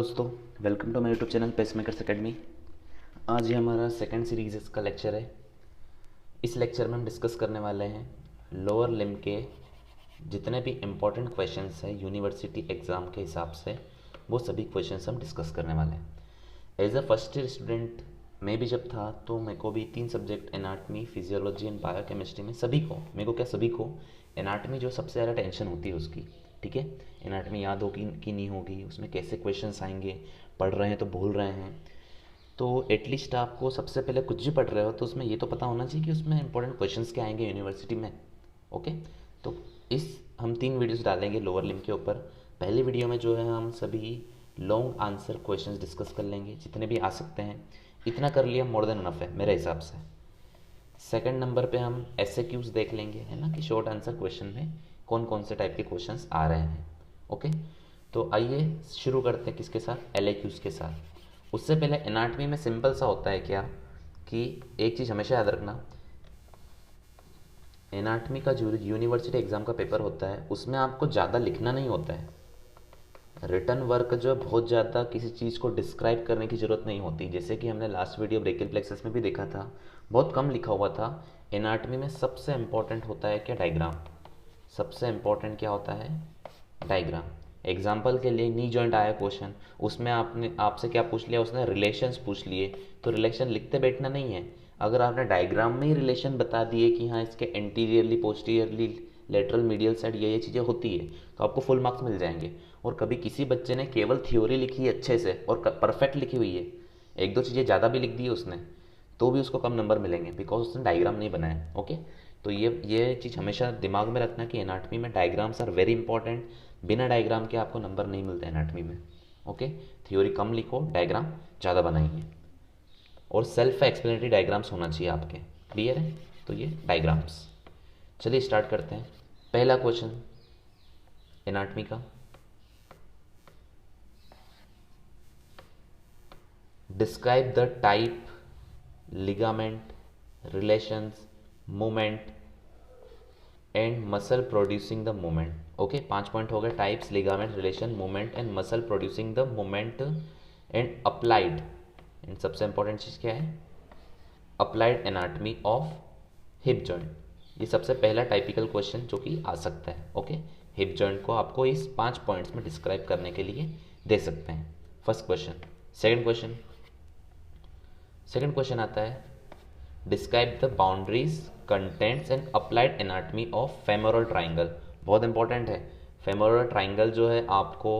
दोस्तों, welcome to my YouTube channel Pacemakers Academy. आज ये हमारा सेकंड सीरीज का लेक्चर है। इस लेक्चर में हम डिस्कस करने वाले हैं लोअर लिम्ब के जितने भी इम्पोर्टेंट क्वेश्चंस हैं यूनिवर्सिटी एग्ज़ाम के हिसाब से, वो सभी क्वेश्चंस हम डिस्कस करने वाले हैं। As a first year student मैं भी जब था तो मेरे को भी 3 subject anatomy, physiology and biochemistry में सभी को एनाटमी जो सबसे ज़्यादा टेंशन होती है उसकी, ठीक है। एनाटमी याद होगी कि नहीं होगी, उसमें कैसे क्वेश्चंस आएंगे, पढ़ रहे हैं तो भूल रहे हैं। तो एटलीस्ट आपको सबसे पहले कुछ भी पढ़ रहे हो तो उसमें ये तो पता होना चाहिए कि उसमें इंपॉर्टेंट क्वेश्चंस क्या आएंगे यूनिवर्सिटी में। ओके, तो इस हम 3 वीडियोस डालेंगे लोअर लिम्ब के ऊपर। पहली वीडियो में जो है हम सभी लॉन्ग आंसर क्वेश्चंस डिस्कस कर लेंगे, जितने भी आ सकते हैं। इतना कर लिया मोर देन इनफ है मेरे हिसाब से। सेकंड नंबर पे हम एसएक्यूज देख लेंगे, है ना, कि शॉर्ट आंसर क्वेश्चन में कौन कौन से टाइप के क्वेश्चंस आ रहे हैं। ओके, तो आइए शुरू करते हैं किसके साथ, एलएक्यूज के साथ। उससे पहले एनाटमी में सिंपल सा होता है क्या कि एक चीज़ हमेशा याद रखना, एनाटमी का जो यूनिवर्सिटी एग्ज़ाम का पेपर होता है उसमें आपको ज़्यादा लिखना नहीं होता है। रिटर्न वर्क जो है बहुत ज़्यादा किसी चीज़ को डिस्क्राइब करने की ज़रूरत नहीं होती। जैसे कि हमने लास्ट वीडियो ब्रेकियल प्लेक्सस में भी देखा था, बहुत कम लिखा हुआ था। एनाटमी में सबसे इम्पॉर्टेंट होता है क्या, डायग्राम। सबसे इम्पॉर्टेंट क्या होता है, डायग्राम। एग्जाम्पल के लिए नी जॉइंट आया क्वेश्चन, उसमें आपसे क्या पूछ लिया, उसने रिलेशंस पूछ लिए, तो रिलेशन लिखते बैठना नहीं है। अगर आपने डायग्राम में ही रिलेशन बता दिए कि हाँ इसके anteriorly, posteriorly, lateral, medial side ये चीज़ें होती है, तो आपको फुल मार्क्स मिल जाएंगे। और कभी किसी बच्चे ने केवल थ्योरी लिखी है अच्छे से और परफेक्ट लिखी हुई है, एक दो चीज़ें ज़्यादा भी लिख दी है उसने, तो भी उसको कम नंबर मिलेंगे, बिकॉज उसने डायग्राम नहीं बनाया। ओके, तो ये चीज़ हमेशा दिमाग में रखना कि एनाटमी में डायग्राम्स आर वेरी इंपॉर्टेंट। बिना डायग्राम के आपको नंबर नहीं मिलते एनाटमी में। ओके, थ्योरी कम लिखो, डायग्राम ज़्यादा बनाइए, और सेल्फ एक्सप्लेनेटरी डायग्राम्स होना चाहिए आपके। क्लियर है, तो ये डायग्राम्स। चलिए स्टार्ट करते हैं। पहला क्वेश्चन एनाटमी का, describe the type, ligament, relations, movement and muscle producing the movement. Okay, 5 point हो गए, types, ligament, relation, movement and muscle producing the movement and applied. And सबसे इंपॉर्टेंट चीज़ क्या है, applied anatomy of hip joint. ये सबसे पहला typical question जो कि आ सकता है। ओके, हिप जॉइंट को आपको इस 5 पॉइंट्स में डिस्क्राइब करने के लिए दे सकते हैं, फर्स्ट क्वेश्चन। सेकंड क्वेश्चन आता है, describe the boundaries, contents and applied anatomy of femoral triangle. बहुत इंपॉर्टेंट है। फेमोरल ट्राइंगल जो है आपको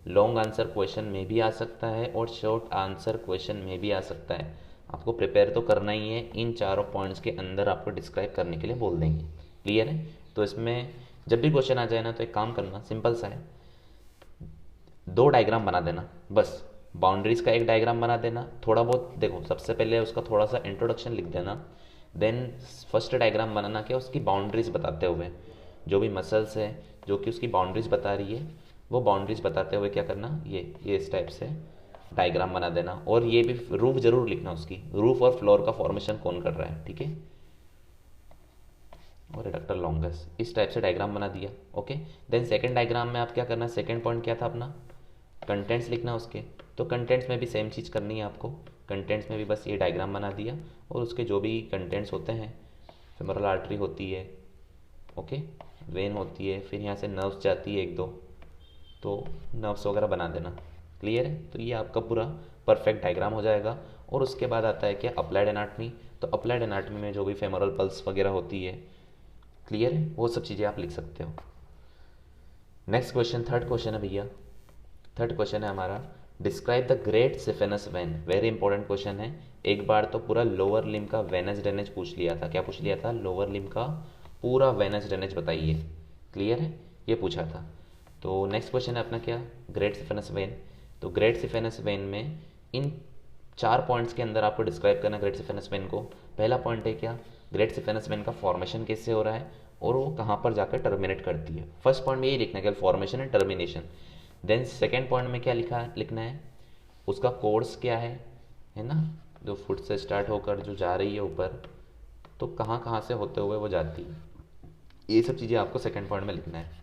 लॉन्ग आंसर क्वेश्चन में भी आ सकता है और शॉर्ट आंसर क्वेश्चन में भी आ सकता है। आपको प्रिपेयर तो करना ही है, इन चारों पॉइंट्स के अंदर आपको डिस्क्राइब करने के लिए बोल देंगे। क्लियर है, तो इसमें जब भी क्वेश्चन आ जाए ना तो एक काम करना, सिंपल सा है, 2 डायग्राम बना देना बस। बाउंड्रीज का एक डायग्राम बना देना, थोड़ा बहुत देखो, सबसे पहले उसका थोड़ा सा इंट्रोडक्शन लिख देना, देन फर्स्ट डायग्राम बनाना क्या, उसकी बाउंड्रीज बताते हुए, जो भी मसल्स है जो कि उसकी बाउंड्रीज बता रही है, वो बाउंड्रीज बताते हुए क्या करना, ये इस टाइप से डायग्राम बना देना। और ये भी रूफ जरूर लिखना, उसकी रूफ और फ्लोर का फॉर्मेशन कौन कर रहा है, ठीक है, और रिडक्टर लॉन्गस, इस टाइप से डायग्राम बना दिया। ओके, देन सेकंड डायग्राम में आप क्या करना, सेकंड पॉइंट क्या था अपना, कंटेंट्स लिखना उसके। तो कंटेंट्स में भी सेम चीज़ करनी है आपको, कंटेंट्स में भी बस ये डायग्राम बना दिया, और उसके जो भी कंटेंट्स होते हैं, फेमोरल आर्टरी होती है, ओके, वेन होती है, फिर यहाँ से नर्व्स जाती है एक दो, तो नर्व्स वगैरह बना देना। क्लियर है, तो ये आपका पूरा परफेक्ट डायग्राम हो जाएगा। और उसके बाद आता है क्या, अप्लाइड एनाटमी। तो अप्लाइड एनाटमी में जो भी फेमोरल पल्स वगैरह होती है, क्लियर है, वो सब चीज़ें आप लिख सकते हो। नेक्स्ट क्वेश्चन, थर्ड क्वेश्चन है भैया। थर्ड क्वेश्चन है हमारा, describe the great saphenous when. Very important question है। एक बार तो पूरा लोअर लिम का वेनस ड्रेनेज पूछ लिया था। क्या पूछ लिया था, लोअर लिम का पूरा वेनस ड्रेनेज बताइए। क्लियर है, ये पूछा था। तो नेक्स्ट क्वेश्चन है अपना क्या, ग्रेट सिफेनस वेन। तो ग्रेट सिफेनस वेन में इन 4 पॉइंट्स के अंदर आपको डिस्क्राइब करना ग्रेट सिफेनस वेन को। पहला पॉइंट है क्या, ग्रेट सिफेनस वेन का फॉर्मेशन कैसे हो रहा है और वो कहाँ पर जाकर टर्मिनेट करती है। फर्स्ट पॉइंट में यही लिखना है, formation and termination. Then second point में क्या लिखना है, उसका कोर्स क्या है ना, जो फुट से स्टार्ट होकर जो जा रही है ऊपर, तो कहाँ कहाँ से होते हुए वो जाती है, ये सब चीज़ें आपको सेकेंड पॉइंट में लिखना है।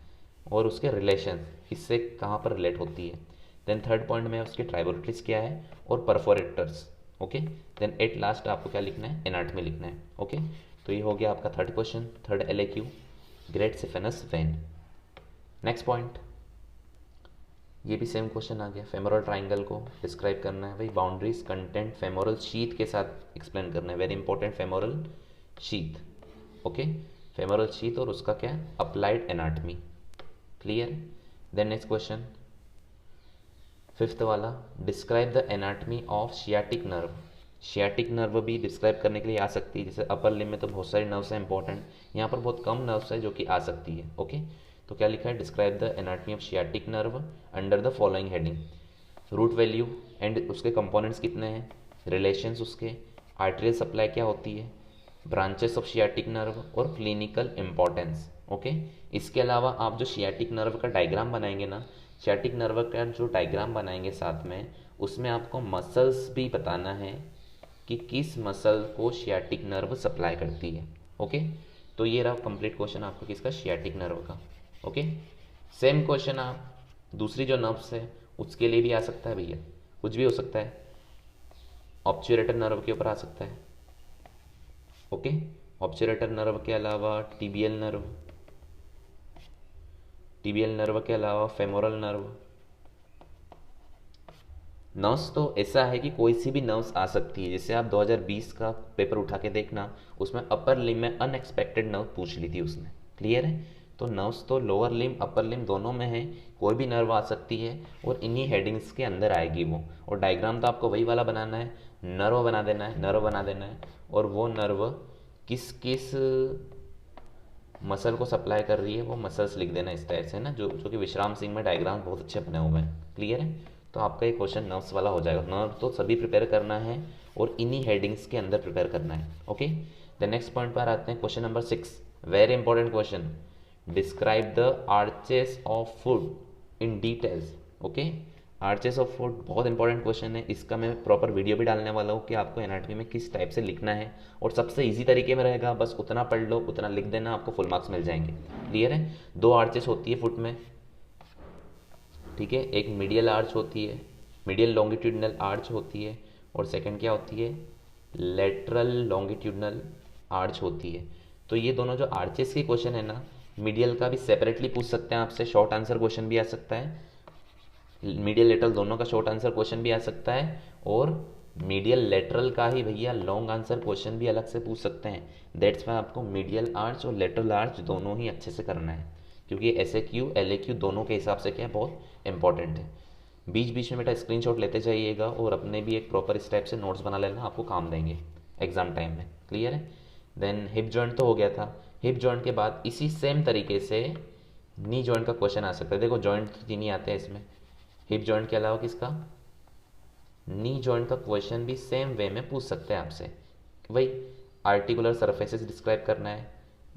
और उसके रिलेशन, इससे कहाँ पर रिलेट होती है। देन थर्ड पॉइंट में उसके ट्राइबोरेटरीज क्या है और perforators. Okay, then at last आपको क्या लिखना है, एनाटॉमी लिखना है। ओके, तो ये हो गया आपका third question, third LAQ, great saphenous when. Next point, ये भी सेम क्वेश्चन आ गया, फेमोरल ट्राइंगल को डिस्क्राइब करना है भाई, बाउंड्रीज कंटेंट फेमोरल शीथ के साथ एक्सप्लेन करना है, very important, femoral sheath. Okay, femoral sheath और उसका क्या है, applied anatomy. Clear. Then next question, fifth वाला, describe the anatomy of sciatic nerve. Sciatic nerve भी डिस्क्राइब करने के लिए आ सकती है, जैसे अपर लिम्ब में तो बहुत सारी नर्व्स हैं इंपॉर्टेंट, यहाँ पर बहुत कम नर्व्स है जो कि आ सकती है। ओके, तो क्या लिखा है, describe the anatomy of sciatic nerve under the following heading, root value and उसके कंपोनेंट्स कितने हैं, रिलेशंस उसके, आर्टेरियल सप्लाई क्या होती है, ब्रांचेस ऑफ शियाटिक नर्व और क्लिनिकल इंपॉर्टेंस। ओके, इसके अलावा आप जो शियाटिक नर्व का डायग्राम बनाएंगे ना, शियाटिक नर्व का जो डायग्राम बनाएंगे साथ में, उसमें आपको मसल्स भी बताना है कि किस मसल को शियाटिक नर्व सप्लाई करती है। ओके, तो ये रहा कंप्लीट क्वेश्चन आपका किसका, शियाटिक नर्व का। ओके, सेम क्वेश्चन आप दूसरी जो नर्व्स है उसके लिए भी आ सकता है भैया, कुछ भी हो सकता है, ऑब्चुरेटर नर्व के ऊपर आ सकता है। ओके, ऑब्चुरेटर नर्व के अलावा टीबियल नर्व, टीबियल नर्व के अलावा फेमोरल नर्व। नर्व्स तो ऐसा है कि कोई सी भी नर्व्स आ सकती है, जैसे आप 2020 का पेपर उठा के देखना, उसमें अपर लिम्ब में अनएक्सपेक्टेड नर्व पूछ ली थी उसने। क्लियर है, तो नर्व्स तो लोअर लिम्ब अपर लिम्ब दोनों में है, कोई भी नर्व आ सकती है और इन्हीं हेडिंग्स के अंदर आएगी वो। और डायग्राम तो आपको वही वाला बनाना है, नर्व बना देना है, नर्व बना देना है, और वो नर्व किस किस मसल को सप्लाई कर रही है वो मसल्स लिख देना इस टाइप से ना, जो कि विश्राम सिंह में डायग्राम बहुत अच्छे बने हुए हैं। क्लियर है, तो आपका ये क्वेश्चन नर्व्स वाला हो जाएगा। नर्व तो सभी प्रिपेयर करना है और इन्हीं हेडिंग्स के अंदर प्रिपेयर करना है। ओके, द नेक्स्ट पॉइंट पर आते हैं, question number 6, very important question, describe the arches of foot in details. Okay, arches of foot बहुत इंपॉर्टेंट क्वेश्चन है, इसका मैं प्रॉपर वीडियो भी डालने वाला हूँ कि आपको एनाटॉमी में किस टाइप से लिखना है, और सबसे इजी तरीके में रहेगा, बस उतना पढ़ लो उतना लिख देना, आपको फुल मार्क्स मिल जाएंगे। क्लियर है, दो आर्चेस होती है फुट में, ठीक है, एक मीडियल आर्च होती है, मीडियल लॉन्गिट्यूडनल आर्च होती है, और सेकंड क्या होती है, लेटरल लॉन्गिट्यूडनल आर्च होती है। तो ये दोनों जो आर्चेस के क्वेश्चन है ना, मीडियल का भी सेपरेटली पूछ सकते हैं आपसे, शॉर्ट आंसर क्वेश्चन भी आ सकता है, मीडियल लेटरल दोनों का शॉर्ट आंसर क्वेश्चन भी आ सकता है, और मीडियल लेटरल का ही भैया लॉन्ग आंसर क्वेश्चन भी अलग से पूछ सकते हैं। दैट्स वाई आपको मीडियल आर्च और लेटरल आर्च दोनों ही अच्छे से करना है, क्योंकि SAQ LAQ दोनों के हिसाब से क्या है, बहुत इंपॉर्टेंट है। बीच बीच में बेटा स्क्रीनशॉट लेते जाइएगा और अपने भी एक प्रॉपर इस टाइप से नोट्स बना लेना, आपको काम देंगे एग्जाम टाइम में। क्लियर है, देन हिप जॉइंट तो हो गया था, हिप जॉइंट के बाद इसी सेम तरीके से नी जॉइंट का क्वेश्चन आ सकता है। देखो जॉइंट तो तीन ही आते हैं इसमें, हिप जॉइंट के अलावा किसका, नी जॉइंट का क्वेश्चन भी सेम वे में पूछ सकते हैं आपसे। वही आर्टिकुलर सरफेसेस डिस्क्राइब करना है,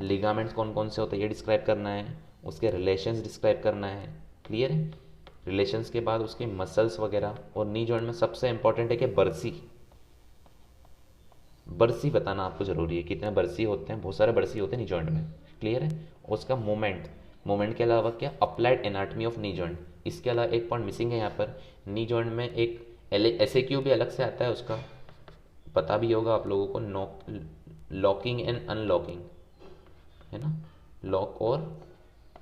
लिगामेंट्स कौन कौन से होते हैं ये डिस्क्राइब करना है, उसके रिलेशंस डिस्क्राइब करना है। क्लियर है, रिलेशंस के बाद उसके मसल्स वगैरह, और नी जॉइंट में सबसे इंपॉर्टेंट है कि बरसी, बरसी बताना आपको जरूरी है, कितने बरसी होते हैं, बहुत सारे बरसी होते हैं नी जॉइंट में। क्लियर है, उसका मोमेंट, मोमेंट के अलावा क्या, applied anatomy of knee joint. इसके अलावा एक पॉइंट मिसिंग है यहाँ पर, नी जॉइंट में एक SAQ भी अलग से आता है, उसका पता भी होगा आप लोगों को, लॉकिंग एंड अनलॉकिंग है ना, लॉक और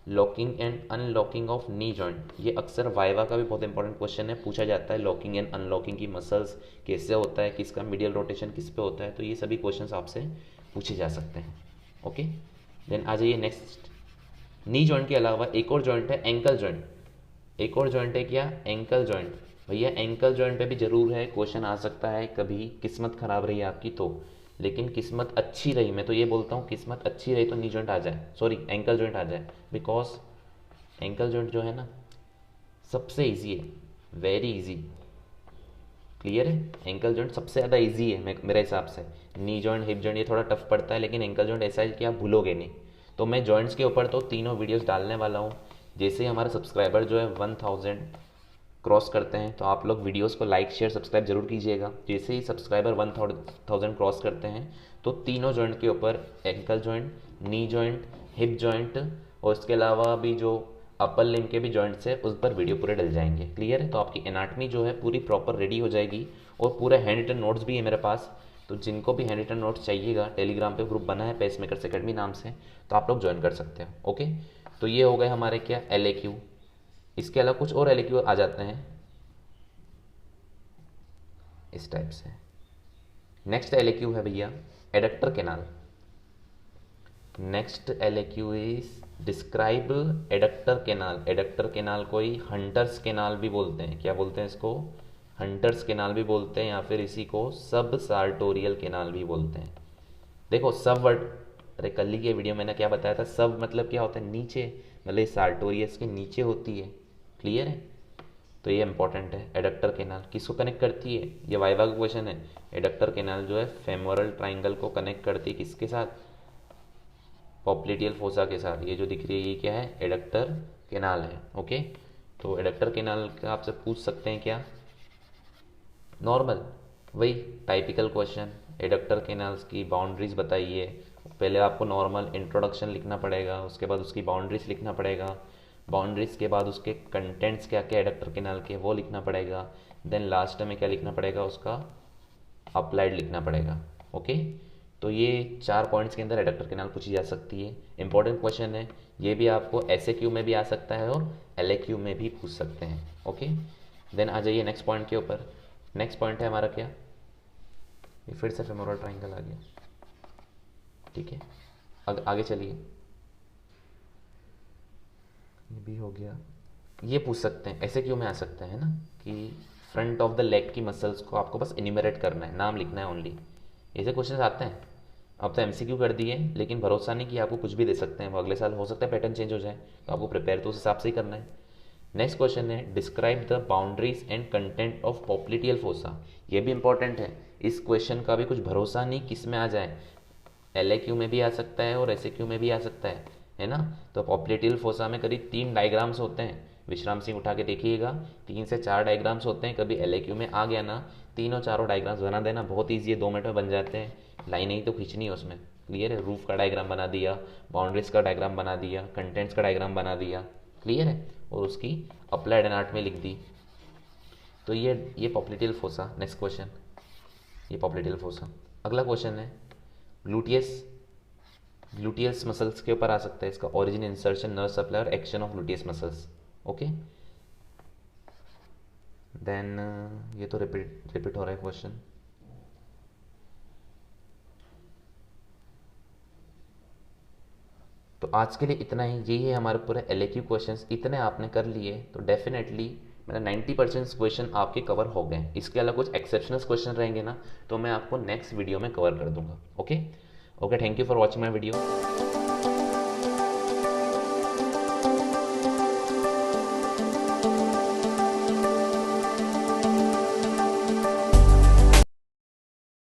locking and unlocking of knee joint, ये अक्सर वाइवा का भी बहुत इंपॉर्टेंट क्वेश्चन है, पूछा जाता है, लॉकिंग एंड अनलॉकिंग की मसल्स कैसे होता है, किसका मीडियल रोटेशन किस पे होता है, तो ये सभी क्वेश्चंस आपसे पूछे जा सकते हैं। ओके, देन आ जाइए नेक्स्ट, नी जॉइंट के अलावा एक और जॉइंट है एंकल जॉइंट, एक और जॉइंट है क्या, एंकल जॉइंट। भैया एंकल जॉइंट पे भी जरूर है, क्वेश्चन आ सकता है, कभी किस्मत खराब रही आपकी तो, लेकिन किस्मत अच्छी रही, मैं तो ये बोलता हूँ किस्मत अच्छी रही तो नी जॉइंट आ जाए, सॉरी एंकल जॉइंट आ जाए, बिकॉज एंकल जॉइंट जो है ना सबसे इजी है, वेरी इजी। क्लियर है, एंकल जॉइंट सबसे ज़्यादा इजी है मेरे हिसाब से, नी जॉइंट हिप जॉइंट ये थोड़ा टफ पड़ता है, लेकिन एंकल जॉइंट ऐसा है कि आप भूलोगे नहीं। तो मैं जॉइंट्स के ऊपर तो तीनों वीडियोस डालने वाला हूँ, जैसे ही हमारे सब्सक्राइबर जो है 1000 क्रॉस करते हैं तो आप लोग वीडियोस को लाइक शेयर सब्सक्राइब जरूर कीजिएगा। जैसे ही सब्सक्राइबर 1000 क्रॉस करते हैं तो तीनों जॉइंट के ऊपर, ankle joint, knee joint, hip joint, और इसके अलावा भी जो अपर लिम्ब के भी जॉइंट्स है, उस पर वीडियो पूरे डल जाएंगे। क्लियर है? तो आपकी एनाटमी जो है पूरी प्रॉपर रेडी हो जाएगी, और पूरा हैंड रिटन नोट्स भी है मेरे पास। तो जिनको भी हैंड रिटन नोट्स चाहिएगा, टेलीग्राम पे ग्रुप बना है पेसमेकर्स एकेडमी नाम से, तो आप लोग ज्वाइन कर सकते हो। ओके, तो ये हो गए हमारे क्या LAQ। इसके अलावा कुछ और LAQ आ जाते हैं इस टाइप से। नेक्स्ट LAQ है भैया adductor canal. Next LAQ is describe adductor canal. Adductor canal को ही हंटर्स केनाल भी बोलते हैं। क्या बोलते हैं इसको? हंटर्स केनाल भी बोलते हैं, या फिर इसी को सब सार्टोरियल केनाल भी बोलते हैं। देखो सब वर्ड, अरे कल ही के वीडियो मैंने क्या बताया था, सब मतलब क्या होता है? नीचे, मतलब सार्टोरियस के नीचे होती है। क्लियर है? तो ये इंपॉर्टेंट है। एडक्टर केनाल किसको कनेक्ट करती है? ये वाइवा का क्वेश्चन है। एडक्टर केनाल जो है फेमोरल ट्राइंगल को कनेक्ट करती है, किसके साथ? पॉप्लिटियल फोसा के साथ। ये जो दिख रही है ये क्या है? एडक्टर केनाल है। ओके, तो एडक्टर केनाल का आपसे पूछ सकते हैं क्या? नॉर्मल वही टाइपिकल क्वेश्चन, एडक्टर केनाल्स की बाउंड्रीज बताइए। पहले आपको नॉर्मल इंट्रोडक्शन लिखना पड़ेगा, उसके बाद उसकी बाउंड्रीज लिखना पड़ेगा, बाउंड्रीज के बाद उसके कंटेंट्स क्या क्या एडक्टर केनाल के वो लिखना पड़ेगा, देन लास्ट में क्या लिखना पड़ेगा? उसका अप्लाइड लिखना पड़ेगा। ओके, तो ये 4 पॉइंट्स के अंदर एडक्टर केनाल पूछी जा सकती है। इंपॉर्टेंट क्वेश्चन है ये, भी आपको SAQ में भी आ सकता है और LAQ में भी पूछ सकते हैं। ओके, देन आ जाइए नेक्स्ट पॉइंट के ऊपर। नेक्स्ट पॉइंट है हमारा क्या? ये फिर से फेमोरल ट्राइंगल आ गया। ठीक है, आगे चलिए। ये भी हो गया। ये पूछ सकते हैं, ऐसे क्यों में आ सकता है ना, कि फ्रंट ऑफ द लेग की मसल्स को आपको बस इन्यूमरेट करना है, नाम लिखना है ओनली। ऐसे क्वेश्चन आते हैं। अब तो MCQ कर दिए, लेकिन भरोसा नहीं कि आपको कुछ भी दे सकते हैं, वो अगले साल हो सकता है पैटर्न चेंज हो जाए, तो आपको प्रिपेयर तो उस हिसाब से ही करना है। नेक्स्ट क्वेश्चन है describe the boundaries and content of popliteal fossa. ये भी इंपॉर्टेंट है। इस क्वेश्चन का भी कुछ भरोसा नहीं किस में आ जाए, LAQ में भी आ सकता है और SAQ में भी आ सकता है ना। तो पॉप्लिटियल फोसा में करीब 3 डायग्राम्स होते हैं। विश्राम सिंह उठा के देखिएगा, 3 से 4 डायग्राम्स होते हैं। कभी LAQ में आ गया ना, तीनों चारों डायग्राम्स बना देना, बहुत ईजी है, 2 मिनट में बन जाते हैं। लाइनें ही तो खींचनी है उसमें। क्लियर है? रूफ का डायग्राम बना दिया, बाउंड्रीज का डायग्राम बना दिया, कंटेंट्स का डायग्राम बना दिया। क्लियर है? और उसकी अप्लाइड एनाट में लिख दी। तो ये पॉप्लिटियल फोसा। नेक्स्ट क्वेश्चन, ये पॉप्लिटियल फोसा। अगला क्वेश्चन है ग्लूटियस मसल्स के ऊपर आ सकता है इसका। ओरिजिन, इंसर्शन, नर्व सप्लाई और action of gluteus muscles. Okay, then ये तो रिपीट हो रहा है क्वेश्चन। तो आज के लिए इतना ही। यही है हमारे पूरे LAQ क्वेश्चंस। इतने आपने कर लिए तो डेफिनेटली मेरा 90% क्वेश्चन आपके कवर हो गए। इसके अलावा कुछ एक्सेप्शनल क्वेश्चन रहेंगे ना, तो मैं आपको नेक्स्ट वीडियो में कवर कर दूंगा। Okay, thank you for watching my video.